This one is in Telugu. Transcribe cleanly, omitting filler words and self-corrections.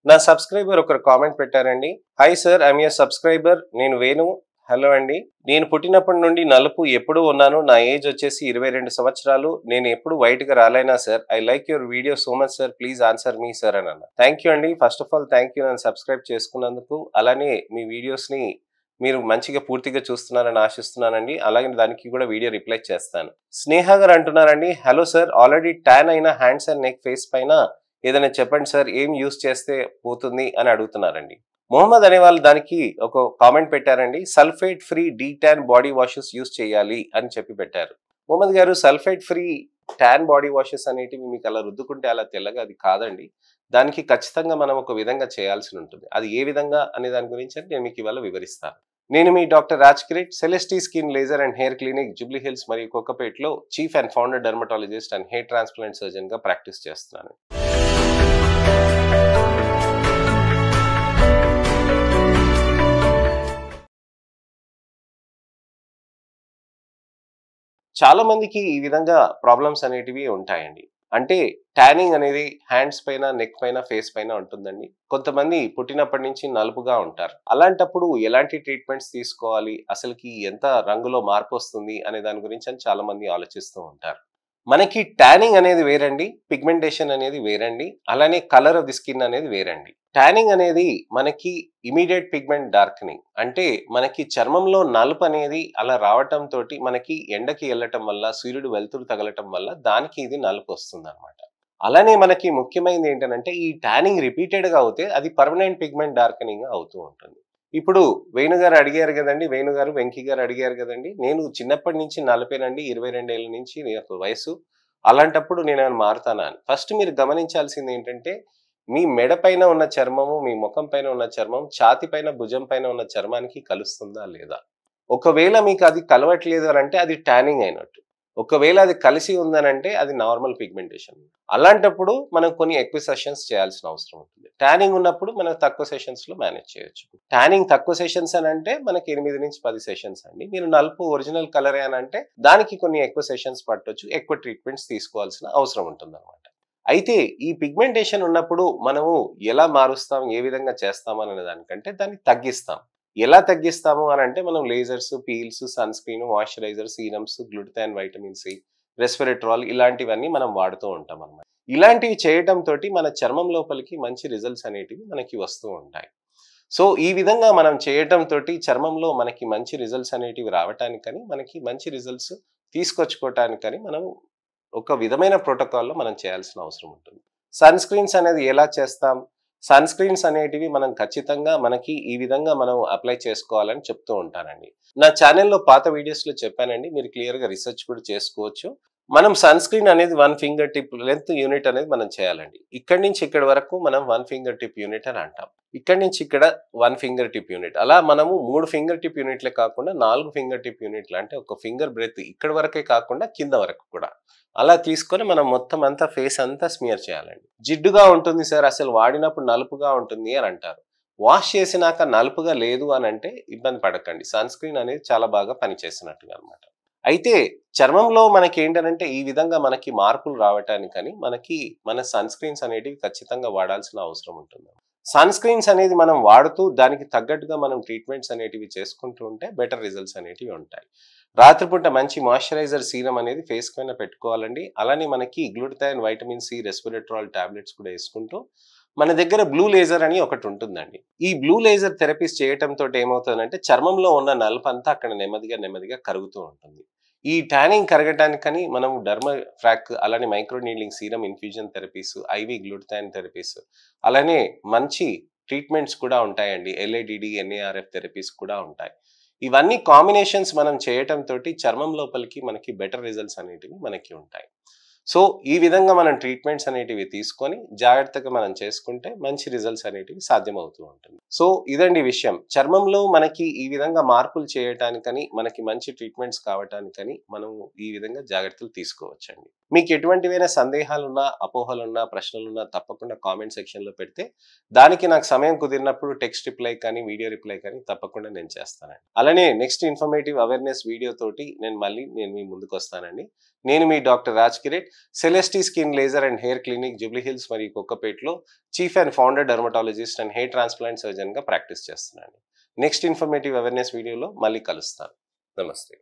నా సబ్స్క్రైబర్ ఒకరు కామెంట్ పెట్టారండి. Hi sir, I'm your subscriber. నేను వేణు. హలో అండి. నేను పుట్టినప్పటి నుండి నలుపు ఎప్పుడు ఉన్నాను. నా ఏజ్ వచ్చేసి 22 సంవత్సరాలు. నేను ఎప్పుడు వైట్ గా రాలేనా sir. I like your video so much sir, please answer me sir అని అన్న. థ్యాంక్ యూ అండి. First of all thank you నన్ను సబ్స్క్రైబ్ చేసుకున్నందుకు. అలానే మీ వీడియోస్ ని మీరు మంచిగా పూర్తిగా చూస్తున్నారని ఆశిస్తున్నానండి. అలాగే దానికి కూడా వీడియో రిప్లై చేస్తాను. స్నేహ గారు అంటున్నారండి, హలో సార్, ఆల్రెడీ ట్యాన్ అయిన హ్యాండ్స్ అండ్ నెక్ ఫేస్ పైన ఏదైనా చెప్పండి సార్, ఏం యూస్ చేస్తే పోతుంది అని అడుగుతున్నారండి. మొహమ్మద్ అనే వాళ్ళు దానికి ఒక కామెంట్ పెట్టారండి, sulphate free D tan body washes use చేయాలి అని చెప్పి పెట్టారు. మొహమ్మద్ గారు, sulphate free tan body washes అనేటివి మీకు అలా రుద్దుకుంటే అలా తెల్లగా అది కాదండి. దానికి ఖచ్చితంగా మనం ఒక విధంగా చేయాల్సి ఉంటుంది. అది ఏ విధంగా అనే దాని గురించి నేను మీకు ఇవాళ వివరిస్తాను. నేను మీ doctor Raj Kirit, Celestee skin laser and hair clinic, Jubilee Hills మరియు కోకపేట్లో chief and founder dermatologist and hair transplant surgeon గా ప్రాక్టీస్ చేస్తున్నాను. చాలా మందికి ఈ విధంగా ప్రాబ్లమ్స్ అనేటివి ఉంటాయండి. అంటే ట్యానింగ్ అనేది హ్యాండ్స్ పైన, నెక్ పైన, ఫేస్ పైన ఉంటుందండి. కొంతమంది పుట్టినప్పటి నుంచి నలుపుగా ఉంటారు. అలాంటప్పుడు ఎలాంటి ట్రీట్మెంట్స్ తీసుకోవాలి, అసలుకి ఎంత రంగులో మార్పు వస్తుంది అనే దాని గురించి అని చాలా మంది ఆలోచిస్తూ ఉంటారు. మనకి ట్యానింగ్ అనేది వేరండి, పిగ్మెంటేషన్ అనేది వేరండి, అలానే కలర్ ఆఫ్ ది స్కిన్ అనేది వేరండి. ట్యానింగ్ అనేది మనకి ఇమీడియట్ పిగ్మెంట్ డార్కనింగ్, అంటే మనకి చర్మంలో నలుపు అనేది అలా రావటం తోటి మనకి ఎండకి వెళ్ళటం వల్ల, సూర్యుడు వెలుతురు తగలటం వల్ల దానికి ఇది నలుపు వస్తుంది అనమాట. అలానే మనకి ముఖ్యమైనది ఏంటంటే ఈ ట్యానింగ్ రిపీటెడ్ గా అవుతే అది పర్మనెంట్ పిగ్మెంట్ డార్కనింగ్ అవుతూ ఉంటుంది. ఇప్పుడు వేణు గారు అడిగారు కదండి, వేణు గారు, వెంకీ గారు అడిగారు కదండి, నేను చిన్నప్పటి నుంచి నలపేనండి, 22 ఏళ్ళ నుంచి నాకు వయసు. అలాంటప్పుడు నేను ఏమైనా మారుతానా అని. ఫస్ట్ మీరు గమనించాల్సింది ఏంటంటే, మీ మెడ పైన ఉన్న చర్మము, మీ ముఖం పైన ఉన్న చర్మం, ఛాతి పైన, భుజం పైన ఉన్న చర్మానికి కలుస్తుందా లేదా? ఒకవేళ మీకు అది కలవట్లేదు అని అంటే అది ట్యానింగ్ అయినట్టు. ఒకవేళ అది కలిసి ఉందనంటే అది నార్మల్ పిగ్మెంటేషన్. అలాంటప్పుడు మనం కొన్ని ఎక్కువ సెషన్స్ చేయాల్సిన అవసరం ఉంటుంది. ట్యానింగ్ ఉన్నప్పుడు మనం తక్కువ సెషన్స్ లో మేనేజ్ చేయొచ్చు. ట్యానింగ్ తక్కువ సెషన్స్ అని అంటే మనకి 8 నుంచి 10 సెషన్స్ అండి. మీరు నలుపు ఒరిజినల్ కలరే అని అంటే దానికి కొన్ని ఎక్కువ సెషన్స్ పట్టొచ్చు, ఎక్కువ ట్రీట్మెంట్స్ తీసుకోవాల్సిన అవసరం ఉంటుంది అనమాట. అయితే ఈ పిగ్మెంటేషన్ ఉన్నప్పుడు మనము ఎలా మారుస్తాం, ఏ విధంగా చేస్తాం అనే దానికంటే దాన్ని తగ్గిస్తాం. ఎలా తగ్గిస్తాము అని అంటే మనం lasers, peels, sunscreen, moisturiser, serums, glutathione, vitamin C, resveratrol ఇలాంటివన్నీ మనం వాడుతూ ఉంటాం అన్నమాట. ఇలాంటివి చేయటం తోటి మన చర్మం లోపలికి మంచి రిజల్ట్స్ అనేటివి మనకి వస్తూ ఉంటాయి. సో ఈ విధంగా మనం చేయటం తోటి చర్మంలో మనకి మంచి రిజల్ట్స్ అనేటివి రావటానికని, మనకి మంచి రిజల్ట్స్ తీసుకొచ్చుకోవటానికని మనం ఒక విధమైన ప్రోటోకాల్లో మనం చేయాల్సిన అవసరం ఉంటుంది. సన్ స్క్రీన్స్ అనేది ఎలా చేస్తాం? సన్ స్క్రీన్స్ అనేటివి మనం ఖచ్చితంగా మనకి ఈ విధంగా మనం అప్లై చేసుకోవాలని చెప్తూ ఉంటానండి. నా ఛానల్లో పాత వీడియోస్లో చెప్పానండి, మీరు క్లియర్గా రీసెర్చ్ కూడా చేసుకోవచ్చు. మనం సన్ స్క్రీన్ అనేది 1 ఫింగర్ టిప్ లెంత్ యూనిట్ అనేది మనం చేయాలండి. ఇక్కడి నుంచి ఇక్కడి వరకు మనం 1 ఫింగర్ టిప్ యూనిట్ అని అంటాం. ఇక్కడి నుంచి ఇక్కడ 1 ఫింగర్ టిప్ యూనిట్. అలా మనము 3 ఫింగర్ టిప్ యూనిట్లే కాకుండా 4 ఫింగర్ టిప్ యూనిట్లు, అంటే ఒక ఫింగర్ బ్రెత్ ఇక్కడి వరకే కాకుండా కింద వరకు కూడా అలా తీసుకొని మనం మొత్తం అంతా ఫేస్ అంతా స్మియర్ చేయాలండి. జిడ్డుగా ఉంటుంది సార్, అసలు వాడినప్పుడు నలుపుగా ఉంటుంది అని అంటారు. వాష్ చేసినాక నలుపుగా లేదు అని అంటే ఇబ్బంది పడకండి. సన్ స్క్రీన్ అనేది చాలా బాగా పనిచేసినట్టుగా అనమాట. అయితే చర్మంలో మనకి ఏంటంటే ఈ విధంగా మనకి మార్పులు రావటానికని మనకి మన సన్ స్క్రీన్స్ అనేటివి ఖచ్చితంగా వాడాల్సిన అవసరం ఉంటుంది. సన్ స్క్రీన్స్ అనేది మనం వాడుతూ దానికి తగ్గట్టుగా మనం ట్రీట్మెంట్స్ అనేటివి చేసుకుంటూ ఉంటే బెటర్ రిజల్ట్స్ అనేటివి ఉంటాయి. రాత్రిపూట మంచి మాయిశ్చరైజర్ సీరం అనేది ఫేస్ పైన పెట్టుకోవాలండి. అలానే మనకి glutathione, vitamin C, resveratrol tablets కూడా వేసుకుంటూ మన దగ్గర బ్లూ లేజర్ అని ఒకటి ఉంటుందండి. ఈ బ్లూ లేజర్ థెరపీస్ చేయటంతో ఏమవుతుందంటే చర్మంలో ఉన్న నలుపంతా అక్కడ నెమ్మదిగా కరుగుతూ ఉంటుంది. ఈ ట్యానింగ్ కరగటానికని మనం డర్మఫ్రాక్, అలానే micro needling serum infusion therapies, IV గ్లూటథియోన్ therapies, అలానే మంచి ట్రీట్మెంట్స్ కూడా ఉంటాయండి. ఎల్ఏడిడి, ఎన్ఏఆర్ఎఫ్ థెరపీస్ కూడా ఉంటాయి. ఇవన్నీ కాంబినేషన్స్ మనం చేయటం తోటి చర్మం లోపలికి మనకి బెటర్ రిజల్ట్స్ అనేటివి మనకి ఉంటాయి. సో ఈ విధంగా మనం ట్రీట్మెంట్స్ అనేటివి తీసుకొని జాగ్రత్తగా మనం చేసుకుంటే మంచి రిజల్ట్స్ అనేటివి సాధ్యమవుతూ ఉంటుంది. సో ఇదండి విషయం. చర్మంలో మనకి ఈ విధంగా మార్పులు చేయటానికని, మనకి మంచి ట్రీట్మెంట్స్ కావటానికని మనం ఈ విధంగా జాగ్రత్తలు తీసుకోవచ్చండి. మీకు ఎటువంటివైనా సందేహాలున్నా, అపోహలున్నా, ప్రశ్నలున్నా తప్పకుండా కామెంట్ సెక్షన్లో పెడితే దానికి నాకు సమయం కుదిరినప్పుడు టెక్స్ట్ రిప్లై కానీ, వీడియో రిప్లై కానీ తప్పకుండా నేను చేస్తానండి. అలానే నెక్స్ట్ ఇన్ఫర్మేటివ్ అవేర్నెస్ వీడియో తోటి నేను మీ ముందుకు వస్తానండి. నేను మీ doctor Raj Kirit, Celestee skin laser and hair clinic Jubilee Hills మరియు కొత్తపేటలో chief and founder dermatologist and hair transplant సర్జన్గా ప్రాక్టీస్ చేస్తున్నాను. నెక్స్ట్ ఇన్ఫర్మేటివ్ అవేర్నెస్ వీడియోలో మళ్ళీ కలుస్తాను. నమస్తే.